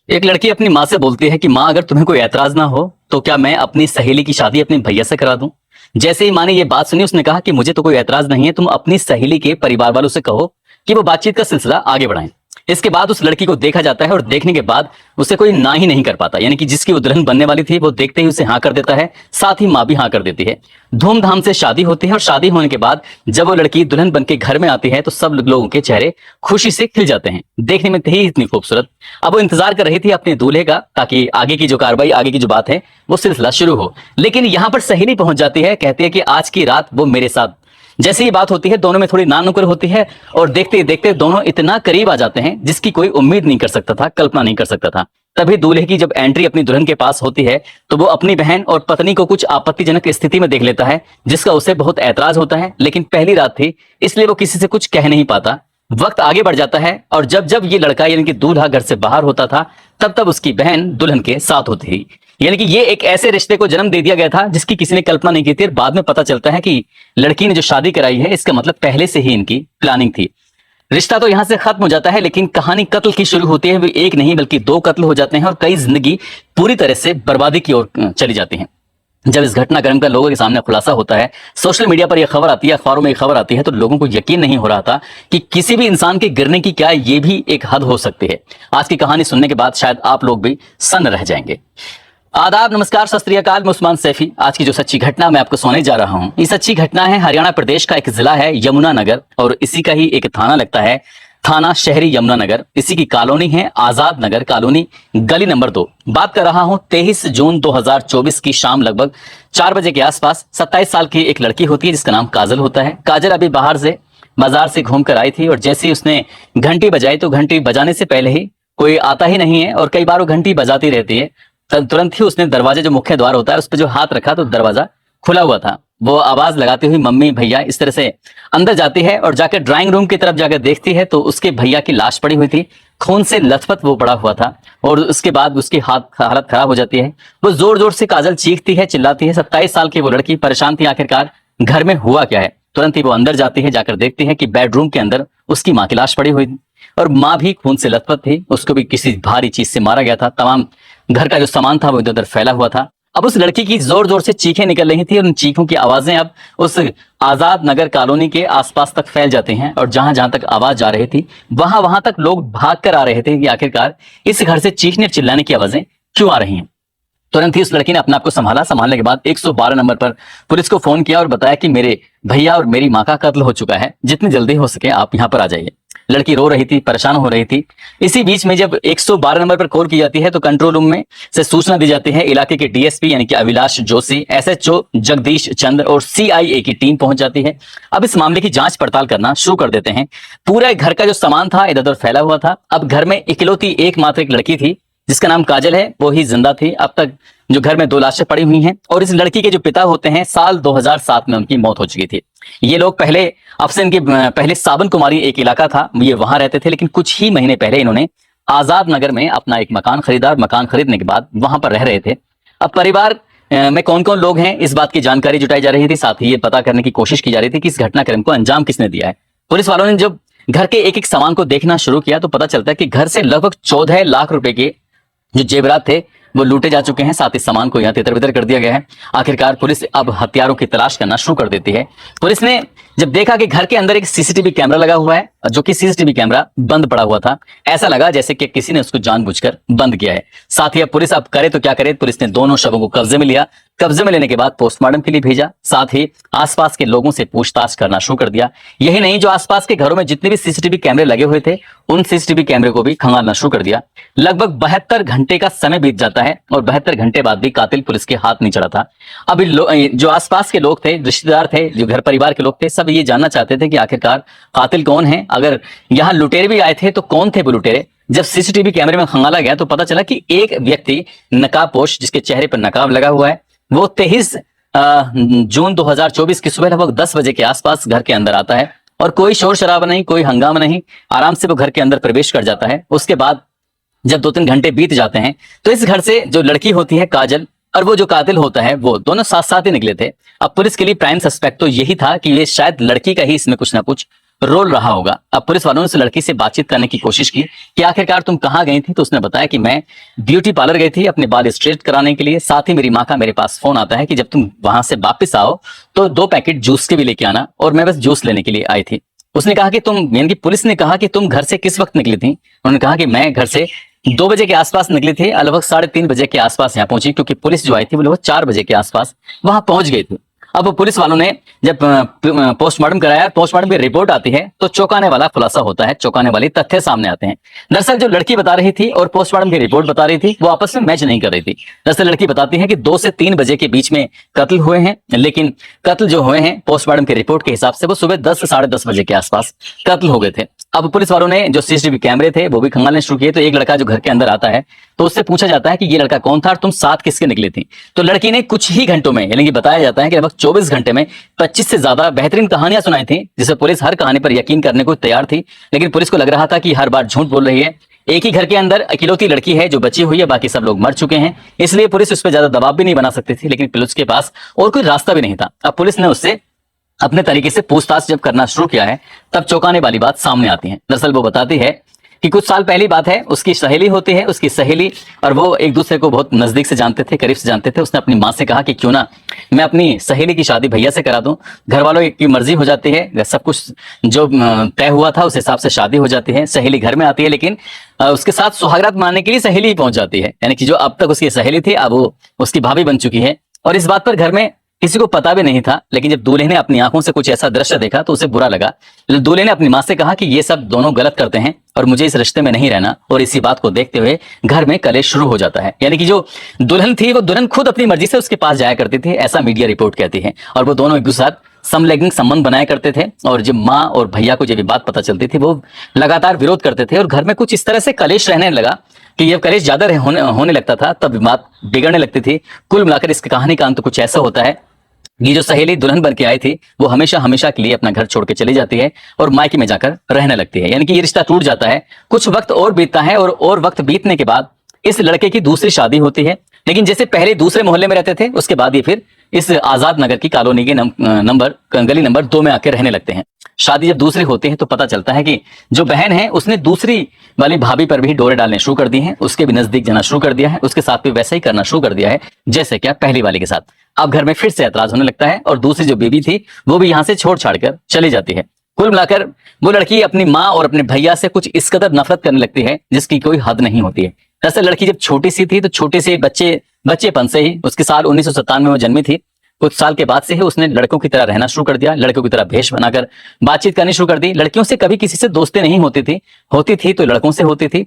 एक लड़की अपनी माँ से बोलती है कि माँ, अगर तुम्हें कोई ऐतराज ना हो तो क्या मैं अपनी सहेली की शादी अपने भैया से करा दूं। जैसे ही माँ ने ये बात सुनी, उसने कहा कि मुझे तो कोई ऐतराज नहीं है, तुम अपनी सहेली के परिवार वालों से कहो कि वो बातचीत का सिलसिला आगे बढ़ाएं। इसके बाद उस लड़की को देखा जाता है और देखने के बाद उसे कोई ना ही नहीं कर पाता, यानी कि जिसकी वो दुल्हन बनने वाली थी वो देखते ही उसे हाँ कर देता है, साथ ही माँ भी हाँ कर देती है। धूमधाम से शादी होती है और शादी होने के बाद जब वो लड़की दुल्हन बन के घर में आती है तो सब लोगों के चेहरे खुशी से खिल जाते हैं। देखने में थी इतनी खूबसूरत। अब वो इंतजार कर रही थी अपने दूल्हे का, ताकि आगे की जो कार्रवाई, आगे की जो बात है वो सिलसिला शुरू हो। लेकिन यहाँ पर सहेली पहुंच जाती है, कहती है कि आज की रात वो मेरे साथ। जैसे ही बात होती है, दोनों में थोड़ी नानुकुर होती है और देखते ही देखते दोनों इतना करीब आ जाते हैं जिसकी कोई उम्मीद नहीं कर सकता था, कल्पना नहीं कर सकता था। तभी दूल्हे की जब एंट्री अपनी दुल्हन के पास होती है तो वो अपनी बहन और पत्नी को कुछ आपत्तिजनक स्थिति में देख लेता है, जिसका उसे बहुत ऐतराज होता है। लेकिन पहली रात थी, इसलिए वो किसी से कुछ कह नहीं पाता। वक्त आगे बढ़ जाता है और जब जब ये लड़का यानी कि दूल्हा घर से बाहर होता था, तब तब उसकी बहन दुल्हन के साथ होती थी। यानी कि ये एक ऐसे रिश्ते को जन्म दे दिया गया था जिसकी किसी ने कल्पना नहीं की थी। और बाद में पता चलता है कि लड़की ने जो शादी कराई है, इसका मतलब पहले से ही इनकी प्लानिंग थी। रिश्ता तो यहां से खत्म हो जाता है, लेकिन कहानी कत्ल की शुरू होती है। वे एक नहीं बल्कि दो कत्ल हो जाते हैं और कई जिंदगी पूरी तरह से बर्बादी की ओर चली जाती है। जब इस घटनाक्रम का लोगों के सामने खुलासा होता है, सोशल मीडिया पर यह खबर आती है, अखबारों में यह खबर आती है, तो लोगों को यकीन नहीं हो रहा था कि किसी भी इंसान के गिरने की क्या ये भी एक हद हो सकती है। आज की कहानी सुनने के बाद शायद आप लोग भी सन्न रह जाएंगे। आदाब, नमस्कार, सत श्री अकाल। मैं उस्मान सैफी। आज की जो सच्ची घटना मैं आपको सुनाने जा रहा हूं, ये सच्ची घटना है हरियाणा प्रदेश का एक जिला है यमुनानगर, और इसी का ही एक थाना लगता है, थाना शहरी यमुनानगर। इसी की कॉलोनी है आजाद नगर कॉलोनी, गली नंबर 2। बात कर रहा हूं 23 जून 2024 की शाम लगभग 4 बजे के आसपास। 27 साल की एक लड़की होती है जिसका नाम काजल होता है। काजल अभी बाजार से घूम कर आई थी और जैसे ही उसने घंटी बजाई, तो घंटी बजाने से पहले ही कोई आता ही नहीं है और कई बार वो घंटी बजाती रहती है। तुरंत ही उसने दरवाजे, जो मुख्य द्वार होता है, उस पर जो हाथ रखा तो दरवाजा खुला हुआ था। वो आवाज लगाती हुई मम्मी, भैया, इस तरह से अंदर जाती है और जाकर ड्राइंग रूम की तरफ जाकर देखती है तो उसके भैया की लाश पड़ी हुई थी, खून से लथपथ वो पड़ा हुआ था। और उसके बाद उसकी हालत खराब हो जाती है। वो जोर जोर से काजल चीखती है, चिल्लाती है। 27 साल की वो लड़की परेशान थी, आखिरकार घर में हुआ क्या है। तुरंत ही वो अंदर जाती है, जाकर देखती है कि बेडरूम के अंदर उसकी माँ की लाश पड़ी हुई थी और माँ भी खून से लथपथ थी। उसको भी किसी भारी चीज से मारा गया था। तमाम घर का जो सामान था वो इधर उधर फैला हुआ था। अब उस लड़की की जोर जोर से चीखें निकल रही थी और उन चीखों की आवाजें अब उस आजाद नगर कॉलोनी के आसपास तक फैल जाते हैं। और जहां जहां तक आवाज जा रही थी, वहां वहां तक लोग भाग कर आ रहे थे कि आखिरकार इस घर से चीखने और चिल्लाने की आवाजें क्यों आ रही हैं। तुरंत ही उस लड़की ने अपने आप को संभाला। संभालने के बाद 112 नंबर पर पुलिस को फोन किया और बताया कि मेरे भैया और मेरी माँ का कत्ल हो चुका है, जितनी जल्दी हो सके आप यहाँ पर आ जाइए। लड़की रो रही थी, परेशान हो रही थी। इसी बीच में जब 112 नंबर पर कॉल की जाती है तो कंट्रोल रूम में से सूचना दी जाती है। इलाके के डीएसपी यानी कि अभिलाष जोशी, एसएचओ जगदीश चंद्र और सीआईए की टीम पहुंच जाती है। अब इस मामले की जांच पड़ताल करना शुरू कर देते हैं। पूरा घर का जो सामान था इधर उधर फैला हुआ था। अब घर में इकलौती एकमात्र एक लड़की थी जिसका नाम काजल है, वो ही जिंदा थी। अब तक जो घर में 2 लाशें पड़ी हुई हैं और इस लड़की के जो पिता होते हैं, साल 2007 में उनकी मौत हो चुकी थी। ये लोग पहले, अब से इनके पहले साबन कुमारी एक इलाका था, ये वहां रहते थे, लेकिन कुछ ही महीने पहले इन्होंने आजाद नगर में अपना एक मकान खरीदा। मकान खरीदने के बाद वहां पर रह रहे थे। अब परिवार में कौन कौन लोग हैं, इस बात की जानकारी जुटाई जा रही थी। साथ ही ये पता करने की कोशिश की जा रही थी कि इस घटनाक्रम को अंजाम किसने दिया है। पुलिस वालों ने जब घर के एक एक सामान को देखना शुरू किया तो पता चलता है कि घर से लगभग 14 लाख रुपए के जो जेवरात थे वो लूटे जा चुके हैं। साथ ही सामान को यहाँ तितर बितर कर दिया गया है। आखिरकार पुलिस अब हथियारों की तलाश करना शुरू कर देती है। पुलिस ने जब देखा कि घर के अंदर एक सीसीटीवी कैमरा लगा हुआ है, जो कि सीसीटीवी कैमरा बंद पड़ा हुआ था, ऐसा लगा जैसे कि किसी ने उसको जानबूझकर बंद किया है। साथ ही अब पुलिस अब करे तो क्या करे, पुलिस ने दोनों शवों को कब्जे में लिया। कब्जे में लेने के बाद पोस्टमार्टम के लिए भेजा। साथ ही आसपास के लोगों से पूछताछ करना शुरू कर दिया। यही नहीं, जो आसपास के घरों में जितने भी सीसीटीवी कैमरे लगे हुए थे, उन सीसीटीवी कैमरे को भी खंगालना शुरू कर दिया। लगभग 72 घंटे का समय बीत जाता है और 72 घंटे बाद भी कातिल पुलिस के हाथ नहीं चढ़ा था। अब जो आसपास के लोग थे, रिश्तेदार थे, जो घर परिवार के लोग थे, सब ये जानना चाहते थे कि आखिरकार कातिल कौन है। अगर यहाँ लुटेरे भी आए थे तो कौन थे वो लुटेरे। जब सीसीटीवी कैमरे में खंगाला गया तो पता चला कि एक व्यक्ति नकाबपोश, जिसके चेहरे पर नकाब लगा हुआ है, वो 23 जून 2024 की सुबह लगभग 10 बजे के आसपास घर के अंदर आता है और कोई शोर शराबा नहीं, कोई हंगामा नहीं, आराम से वो घर के अंदर प्रवेश कर जाता है। उसके बाद जब 2-3 घंटे बीत जाते हैं तो इस घर से जो लड़की होती है काजल और वो जो कातिल होता है, वो दोनों साथ साथ ही निकले थे। अब पुलिस के लिए प्राइम सस्पेक्ट तो यही था कि ये शायद लड़की का ही इसमें कुछ ना कुछ रोल रहा होगा। अब पुलिस वालों ने उस लड़की से बातचीत करने की कोशिश की कि आखिरकार तुम कहाँ गई थी, तो उसने बताया कि मैं ब्यूटी पार्लर गई थी अपने बाल स्ट्रेट कराने के लिए, साथ ही मेरी माँ का मेरे पास फोन आता है कि जब तुम वहां से वापस आओ तो 2 पैकेट जूस के भी लेके आना, और मैं बस जूस लेने के लिए आई थी। उसने कहा कि तुम, यानी कि पुलिस ने कहा कि तुम घर से किस वक्त निकली थी। उन्होंने कहा कि मैं घर से 2 बजे के आसपास निकली थी, लगभग 3:30 बजे के आसपास यहाँ पहुंची, क्योंकि पुलिस जो आई थी वो लगभग 4 बजे के आसपास वहां पहुंच गई थी। अब पुलिस वालों ने जब पोस्टमार्टम कराया, पोस्टमार्टम की रिपोर्ट आती है तो चौंकाने वाला खुलासा होता है, चौंकाने वाले तथ्य सामने आते हैं। दरअसल जो लड़की बता रही थी और पोस्टमार्टम की रिपोर्ट बता रही थी वो आपस में मैच नहीं कर रही थी। दरअसल लड़की बताती है कि 2 से 3 बजे के बीच में कत्ल हुए हैं, लेकिन कत्ल जो हुए हैं पोस्टमार्टम की रिपोर्ट के हिसाब से वो सुबह 10 से 10:30 बजे के आसपास कत्ल हो गए थे। अब पुलिस वालों ने जो सीसीटीवी कैमरे थे वो भी खंगालने शुरू किए, तो एक लड़का जो घर के अंदर आता है तो उससे पूछा जाता है कि ये लड़का कौन था और तुम साथ किसके निकली थी। तो लड़की ने कुछ ही घंटों में, यानी कि बताया जाता है कि लगभग 24 घंटे में 25 से ज्यादा बेहतरीन कहानियां सुनाई थी, जिसे पुलिस हर कहानी पर यकीन करने को तैयार थी। लेकिन पुलिस को लग रहा था कि हर बार झूठ बोल रही है। एक ही घर के अंदर इकलौती लड़की है जो बची हुई है, बाकी सब लोग मर चुके हैं, इसलिए पुलिस उस पर ज्यादा दबाव भी नहीं बना सकती थी। लेकिन पुलिस के पास और कोई रास्ता भी नहीं था। अब पुलिस ने उससे अपने तरीके से पूछताछ जब करना शुरू किया है तब चौंकाने वाली बात सामने आती है। दरअसल वो बताती है कि कुछ साल पहली बात है, उसकी सहेली होती है, उसकी सहेली और वो एक दूसरे को बहुत नजदीक से जानते थे, करीब से जानते थे। उसने अपनी माँ से कहा कि क्यों ना मैं अपनी सहेली की शादी भैया से करा दूं। घर वालों की मर्जी हो जाती है, सब कुछ जो तय हुआ था उस हिसाब से शादी हो जाती है। सहेली घर में आती है, लेकिन उसके साथ सुहागरात मानने के लिए सहेली ही पहुंच जाती है, यानी कि जो अब तक उसकी सहेली थी अब वो उसकी भाभी बन चुकी है। और इस बात पर घर में किसी को पता भी नहीं था। लेकिन जब दूल्हे ने अपनी आंखों से कुछ ऐसा दृश्य देखा तो उसे बुरा लगा। दूल्हे ने अपनी माँ से कहा कि ये सब दोनों गलत करते हैं और मुझे इस रिश्ते में नहीं रहना। और इसी बात को देखते हुए घर में कलेश शुरू हो जाता है, यानी कि जो दुल्हन थी वो दुल्हन खुद अपनी मर्जी से उसके पास जाया करती थी, ऐसा मीडिया रिपोर्ट कहती है। और वो दोनों एक दूसरे साथ समलैंगिक संबंध बनाया करते थे। और जब माँ और भैया को जब ये बात पता चलती थी वो लगातार विरोध करते थे और घर में कुछ इस तरह से कलेश रहने लगा कि जब कलेश ज्यादा होने लगता था तब बात बिगड़ने लगती थी। कुल मिलाकर इस कहानी का अंत कुछ ऐसा होता है, ये जो सहेली दुल्हन बन के आई थी वो हमेशा हमेशा के लिए अपना घर छोड़ के चली जाती है और मायके में जाकर रहने लगती है, यानी कि ये रिश्ता टूट जाता है। कुछ वक्त और बीतता है और वक्त बीतने के बाद इस लड़के की दूसरी शादी होती है। लेकिन जैसे पहले दूसरे मोहल्ले में रहते थे, उसके बाद ये फिर इस आजाद नगर की कॉलोनी के गली नंबर 2 में आकर रहने लगते हैं। शादी जब दूसरी होती है तो पता चलता है कि जो बहन है उसने दूसरी वाली भाभी पर भी डोरे डालने शुरू कर दी हैं, उसके भी नजदीक जाना शुरू कर दिया है, उसके साथ भी वैसा ही करना शुरू कर दिया है जैसे क्या पहली वाली के साथ। अब घर में फिर से ऐतराज होने लगता है और दूसरी जो बीबी थी वो भी यहाँ से छोड़ छाड़ कर चली जाती है। कुल मिलाकर वो लड़की अपनी माँ और अपने भैया से कुछ इस कदर नफरत करने लगती है जिसकी कोई हद नहीं होती है। दरअसल लड़की जब छोटी सी थी तो छोटे से बच्चेपन से ही, उसके साल 1997 में वो जन्मी थी, कुछ साल के बाद से ही उसने लड़कों की तरह रहना शुरू कर दिया, लड़कों की तरह भेष बनाकर बातचीत करनी शुरू कर दी। लड़कियों से कभी किसी से दोस्ती नहीं होती थी तो लड़कों से होती थी।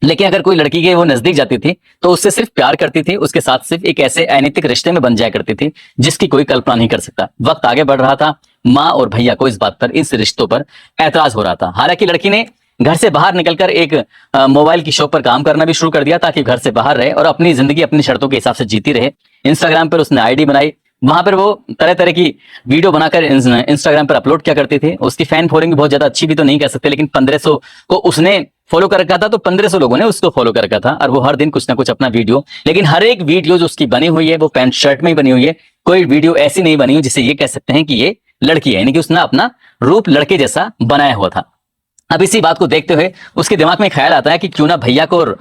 लेकिन अगर कोई लड़की के वो नजदीक जाती थी तो उससे सिर्फ प्यार करती थी, उसके साथ सिर्फ एक ऐसे अनैतिक रिश्ते में बन जाया करती थी जिसकी कोई कल्पना नहीं कर सकता। वक्त आगे बढ़ रहा था, माँ और भैया को इस बात पर, इस रिश्तों पर ऐतराज हो रहा था। हालांकि लड़की ने घर से बाहर निकलकर एक मोबाइल की शॉप पर काम करना भी शुरू कर दिया ताकि घर से बाहर रहे और अपनी जिंदगी अपनी शर्तों के हिसाब से जीती रहे। इंस्टाग्राम पर उसने आईडी बनाई, वहां पर वो तरह तरह की वीडियो बनाकर इंस्टाग्राम पर अपलोड किया करती थी। उसकी फैन फॉलोइंग बहुत ज्यादा अच्छी भी तो नहीं कह सकते, लेकिन 1500 को उसने फॉलो कर रखा था, तो 1500 लोगों ने उसको फॉलो कर रखा था। और वो हर दिन कुछ ना कुछ अपना वीडियो, लेकिन हर एक वीडियो जो उसकी बनी हुई है वो पैंट शर्ट में ही बनी हुई है। कोई वीडियो ऐसी नहीं बनी हुई जिससे ये कह सकते हैं कि ये लड़की है, यानी कि उसने अपना रूप लड़के जैसा बनाया हुआ था। अब इसी बात को देखते हुए उसके दिमाग में ख्याल आता है कि क्यों ना भैया को और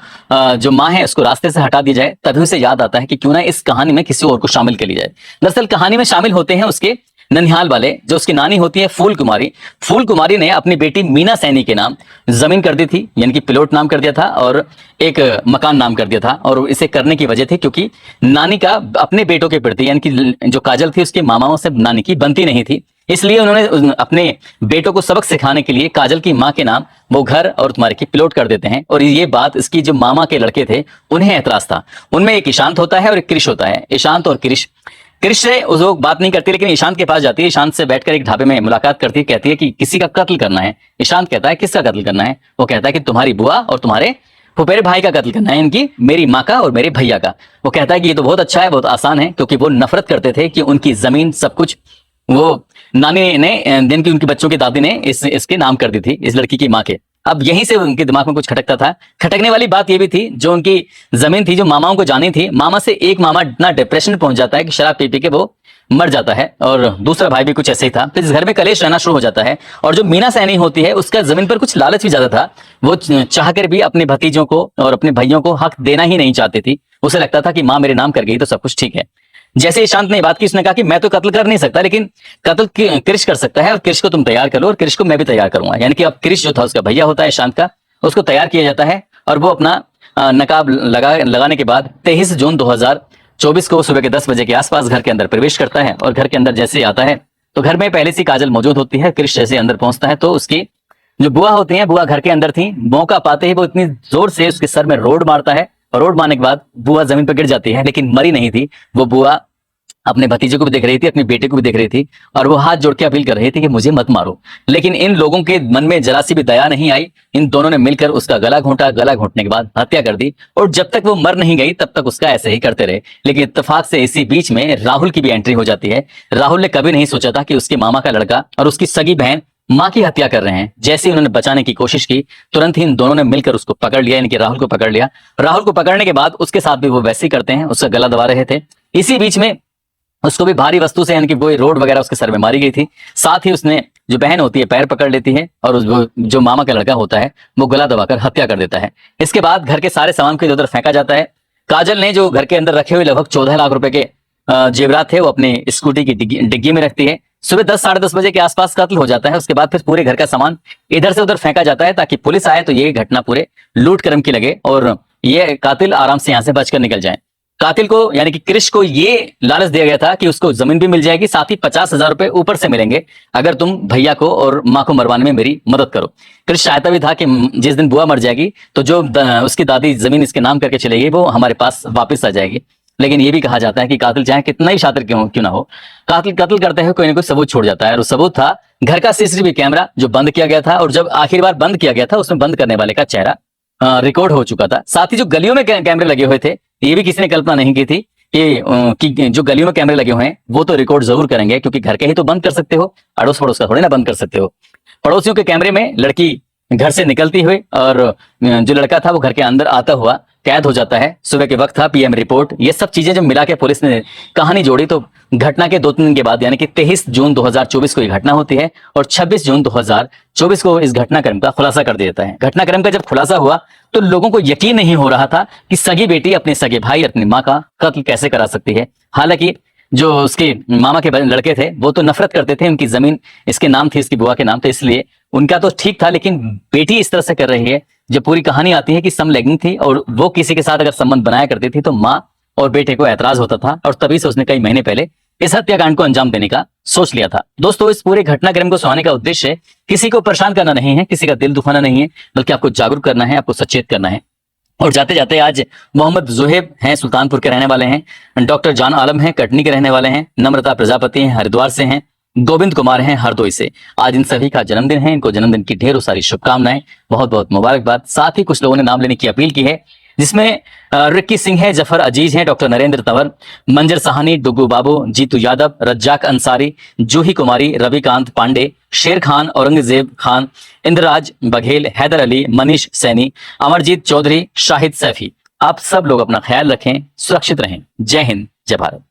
जो माँ है उसको रास्ते से हटा दिया जाए। तभी उसे याद आता है कि क्यों ना इस कहानी में किसी और को शामिल कर लिया जाए। दरअसल कहानी में शामिल होते हैं उसके ननिहाल वाले, जो उसकी नानी होती है फूल कुमारी। फूल कुमारी ने अपनी बेटी मीना सैनी के नाम जमीन कर दी थी, यानी कि प्लॉट नाम कर दिया था और एक मकान नाम कर दिया था। और इसे करने की वजह थी क्योंकि नानी का अपने बेटों के प्रति, यानी कि जो काजल थी उसके मामाओं से नानी की बनती नहीं थी, इसलिए उन्होंने अपने बेटों को सबक सिखाने के लिए काजल की माँ के नाम वो घर और तुम्हारे की प्लॉट कर देते हैं। और ये बात इसकी जो मामा के लड़के थे उन्हें ऐतराज था। उनमें एक ईशांत होता है और एक क्रिश होता है। ईशांत और क्रिश से उस लोग बात नहीं करती, लेकिन ईशांत के पास जाती है। ईशांत से बैठकर एक ढाबे में मुलाकात करती है, कहती है कि किसी का कत्ल करना है। ईशांत कहता है किसका कत्ल करना है? वो कहता है कि तुम्हारी बुआ और तुम्हारे फुफेरे भाई का कत्ल करना है, इनकी, मेरी माँ का और मेरे भैया का। वो कहता है कि ये तो बहुत अच्छा है, बहुत आसान है, क्योंकि वो नफरत करते थे कि उनकी जमीन सब कुछ वो नानी ने, दिन की उनकी बच्चों की दादी ने इसके नाम कर दी थी, इस लड़की की माँ के। अब यहीं से उनके दिमाग में कुछ खटकता था। खटकने वाली बात ये भी थी, जो उनकी जमीन थी, जो मामाओं को जानी थी, मामा से एक मामा इतना डिप्रेशन में पहुंच जाता है कि शराब पी पी के वो मर जाता है और दूसरा भाई भी कुछ ऐसे ही था। तो इस घर में कलेश रहना शुरू हो जाता है और जो मीना सैनी होती है उसका जमीन पर कुछ लालच भी ज्यादा था। वो चाहकर भी अपने भतीजों को और अपने भाइयों को हक देना ही नहीं चाहती थी। उसे लगता था कि माँ मेरे नाम कर गई तो सब कुछ ठीक है। जैसे ही शांत ने बात की उसने कहा कि मैं तो कत्ल कर नहीं सकता, लेकिन कत्ल कृष कर सकता है और कृष को तुम तैयार कर लो और कृष को मैं भी तैयार करूंगा। यानी कि अब कृष जो था उसका भैया होता है शांत का, उसको तैयार किया जाता है और वो अपना नकाब लगाने के बाद 23 जून 2024 को सुबह के 10 बजे के आसपास घर के अंदर प्रवेश करता है। और घर के अंदर जैसे ही आता है तो घर में पहले से काजल मौजूद होती है। कृष जैसे अंदर पहुंचता है तो उसकी जो बुआ होती है, बुआ घर के अंदर थी। मौका पाते ही वो इतनी जोर से उसके सर में रोड मारता है और रोड मारने के बाद बुआ जमीन पर गिर जाती है, लेकिन मरी नहीं थी। वो बुआ अपने भतीजे को भी देख रही थी, अपने बेटे को भी देख रही थी और वो हाथ जोड़ के अपील कर रही थी कि मुझे मत मारो। लेकिन इन लोगों के मन में जरा सी भी दया नहीं आई। इन दोनों ने मिलकर उसका गला घोंटा, गला घोंटने के बाद हत्या कर दी और जब तक वो मर नहीं गई तब तक उसका ऐसे ही करते रहे। लेकिन इत्तेफाक से इसी बीच में राहुल की भी एंट्री हो जाती है। राहुल ने कभी नहीं सोचा था कि उसके मामा का लड़का और उसकी सगी बहन माँ की हत्या कर रहे हैं। जैसे ही उन्होंने बचाने की कोशिश की तुरंत ही इन दोनों ने मिलकर उसको पकड़ लिया, यानी कि राहुल को पकड़ लिया। राहुल को पकड़ने के बाद उसके साथ भी वो वैसे ही करते हैं, उसका गला दबा रहे थे। इसी बीच में उसको भी भारी वस्तु से, यानी कि वो रोड वगैरह उसके सर में मारी गई थी। साथ ही उसने जो बहन होती है पैर पकड़ लेती है और जो मामा का लड़का होता है वो गला दबाकर हत्या कर देता है। इसके बाद घर के सारे सामान को इधर उधर फेंका जाता है। काजल ने जो घर के अंदर रखे हुए लगभग 14 लाख रुपए के जेवरात थे वो अपने स्कूटी की डिग्गी में रखती है। सुबह 10 साढ़े 10 बजे के आसपास कत्ल हो जाता है। उसके बाद फिर पूरे घर का सामान इधर से उधर फेंका जाता है ताकि पुलिस आए तो ये घटना पूरे लूट क्रम की लगे और ये कातिल आराम से यहाँ से बचकर निकल जाए। कातिल को यानी कि कृष को ये लालच दिया गया था कि उसको जमीन भी मिल जाएगी, साथ ही 50,000 रुपए ऊपर से मिलेंगे अगर तुम भैया को और माँ को मरवाने में मेरी मदद करो। कृष चाहता भी था कि जिस दिन बुआ मर जाएगी तो जो उसकी दादी जमीन इसके नाम करके चलेगी वो हमारे पास वापस आ जाएगी। लेकिन ये भी कहा जाता है कि कातिल चाहे कितना ही शातिर क्यों ना हो, कातिल कत्ल करते हुए कोई ना कोई सबूत छोड़ जाता है। और सबूत था घर का सीसीटीवी कैमरा जो बंद किया गया था, और जब आखिरी बार बंद किया गया था उसमें बंद करने वाले का चेहरा रिकॉर्ड हो चुका था। साथ ही जो गलियों में कैमरे लगे हुए थे ये भी किसी ने कल्पना नहीं की थी कि जो गलियों में कैमरे लगे हुए हैं वो तो रिकॉर्ड जरूर करेंगे, क्योंकि घर के ही तो बंद कर सकते हो, अड़ोस पड़ोस का थोड़ी ना बंद कर सकते हो। पड़ोसियों के कैमरे में लड़की घर से निकलती हुई और जो लड़का था वो घर के अंदर आता हुआ कैद हो जाता है। सुबह के वक्त था, पीएम रिपोर्ट, ये सब चीजें जब मिला के पुलिस ने कहानी जोड़ी तो घटना के 2-3 दिन के बाद यानी कि 23 जून 2024 को ये घटना होती है और 26 जून 2024 को इस घटनाक्रम का खुलासा कर देता है। घटनाक्रम का जब खुलासा हुआ तो लोगों को यकीन नहीं हो रहा था कि सगी बेटी अपने सगे भाई, अपनी माँ का कत्ल कैसे करा सकती है। हालांकि जो उसके मामा के लड़के थे वो तो नफरत करते थे, उनकी जमीन इसके नाम थी, इसकी बुआ के नाम, तो इसलिए उनका तो ठीक था। लेकिन बेटी इस तरह से कर रही है, जब पूरी कहानी आती है कि समलैंगिक थी और वो किसी के साथ अगर संबंध बनाया करती थी तो माँ और बेटे को ऐतराज होता था और तभी से उसने कई महीने पहले इस हत्याकांड को अंजाम देने का सोच लिया था। दोस्तों, इस पूरे घटनाक्रम को सुनाने का उद्देश्य किसी को परेशान करना नहीं है, किसी का दिल दुखाना नहीं है, बल्कि आपको जागरूक करना है, आपको सचेत करना है। और जाते जाते आज मोहम्मद जुहेब हैं, सुल्तानपुर के रहने वाले हैं, डॉक्टर जान आलम हैं, कटनी के रहने वाले हैं, नम्रता प्रजापति हैं, हरिद्वार से हैं, गोविंद कुमार हैं, हरदोई से। आज इन सभी का जन्मदिन है, इनको जन्मदिन की ढेरों सारी शुभकामनाएं, बहुत बहुत मुबारकबाद। साथ ही कुछ लोगों ने नाम लेने की अपील की है, जिसमें रिक्की सिंह है, जफर अजीज हैं, डॉक्टर नरेंद्र तंवर, मंजर सहानी, डुगू बाबू, जीतू यादव, रज्जाक अंसारी, जूही कुमारी, रविकांत पांडे, शेर खान, औरंगजेब खान, इंद्रराज बघेल, हैदर अली, मनीष सैनी, अमरजीत चौधरी, शाहिद सैफी। आप सब लोग अपना ख्याल रखें, सुरक्षित रहें। जय हिंद, जय भारत।